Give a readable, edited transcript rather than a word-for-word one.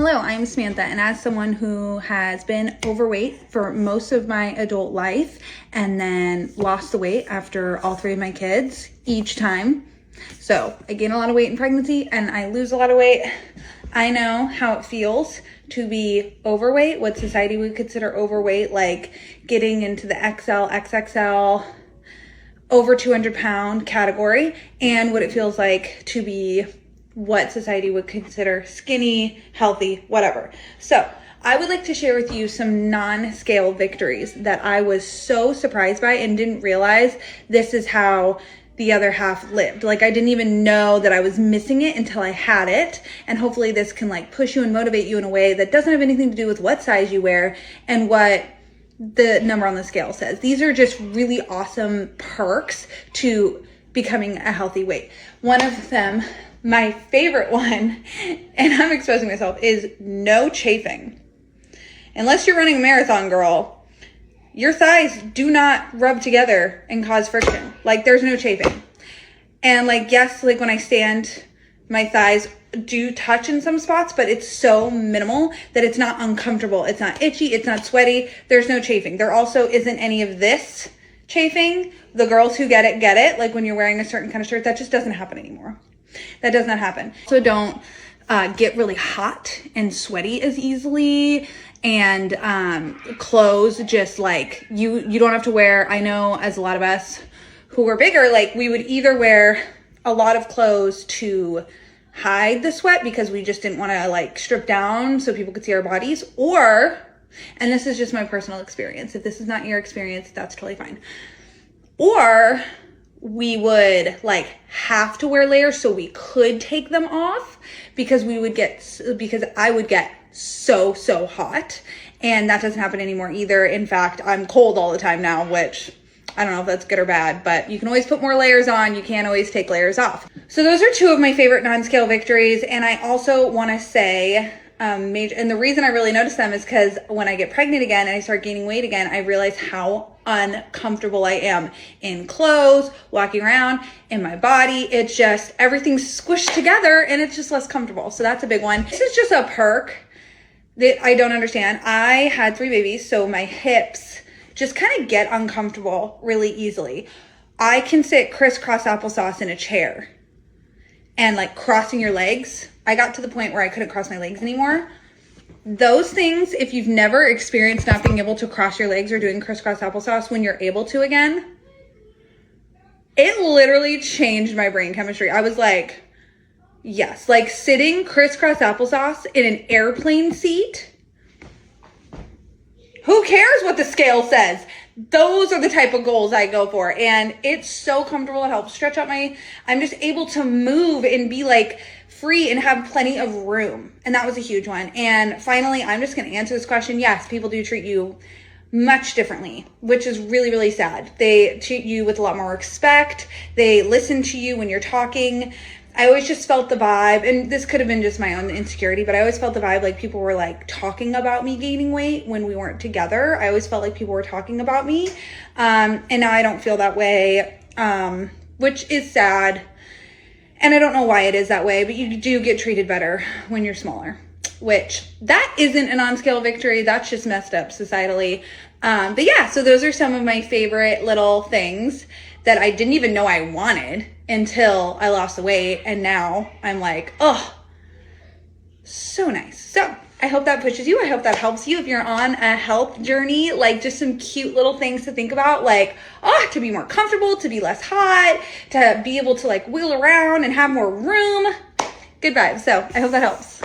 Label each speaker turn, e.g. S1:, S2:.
S1: Hello, I'm Samantha, and as someone who has been overweight for most of my adult life and then lost the weight after all three of my kids each time, so I gain a lot of weight in pregnancy and I lose a lot of weight. I know how it feels to be overweight, what society would consider overweight, like getting into the XL, XXL, over 200-pound category, and what it feels like to be what society would consider skinny, healthy, whatever. So I would like to share with you some non-scale victories that I was so surprised by and didn't realize this is how the other half lived. Like, I didn't even know that I was missing it until I had it. And hopefully this can like push you and motivate you in a way that doesn't have anything to do with what size you wear and what the number on the scale says. These are just really awesome perks to becoming a healthy weight. One of them, my favorite one, and I'm exposing myself, is no chafing. Unless you're running a marathon, girl, your thighs do not rub together and cause friction. Like, there's no chafing. And like, yes, like when I stand, my thighs do touch in some spots, but it's so minimal that it's not uncomfortable. It's not itchy. It's not sweaty. There's no chafing. There also isn't any of this chafing. The girls who get it, like when you're wearing a certain kind of shirt, that just doesn't happen anymore. That does not happen. So don't get really hot and sweaty as easily, and clothes just like you don't have to wear. I know as a lot of us who were bigger, like we would either wear a lot of clothes to hide the sweat because we just didn't want to like strip down so people could see our bodies, or, and this is just my personal experience, if this is not your experience, that's totally fine, or we would like have to wear layers so we could take them off because I would get so hot, and that doesn't happen anymore either. In fact, I'm cold all the time now, which I don't know if that's good or bad, but you can always put more layers on. You can't always take layers off. So those are two of my favorite non-scale victories. And I also want to say, and the reason I really notice them is because when I get pregnant again and I start gaining weight again, I realize how uncomfortable I am in clothes, walking around, in my body. It's just, everything's squished together and it's just less comfortable. So that's a big one. This is just a perk that I don't understand. I had 3 babies, so my hips just kind of get uncomfortable really easily. I can sit crisscross applesauce in a chair and like crossing your legs. I got to the point where I couldn't cross my legs anymore. Those things, if you've never experienced not being able to cross your legs or doing crisscross applesauce when you're able to again, it literally changed my brain chemistry. I was like, yes, like sitting crisscross applesauce in an airplane seat. Who cares what the scale says? Those are the type of goals I go for. And it's so comfortable. It helps stretch out I'm just able to move and be like free and have plenty of room. And that was a huge one. And finally, I'm just going to answer this question. Yes, people do treat you much differently, which is really, really sad. They treat you with a lot more respect. They listen to you when you're talking. I always just felt the vibe, and this could have been just my own insecurity, but I always felt the vibe like people were like talking about me gaining weight when we weren't together. I always felt like people were talking about me. And now I don't feel that way, which is sad. And I don't know why it is that way, but you do get treated better when you're smaller, which that isn't a non-scale victory. That's just messed up societally. But yeah, so those are some of my favorite little things that I didn't even know I wanted until I lost the weight. And now I'm like, oh, so nice. So I hope that pushes you. I hope that helps you if you're on a health journey, like just some cute little things to think about, like, oh, to be more comfortable, to be less hot, to be able to like wheel around and have more room. Good vibes. So I hope that helps.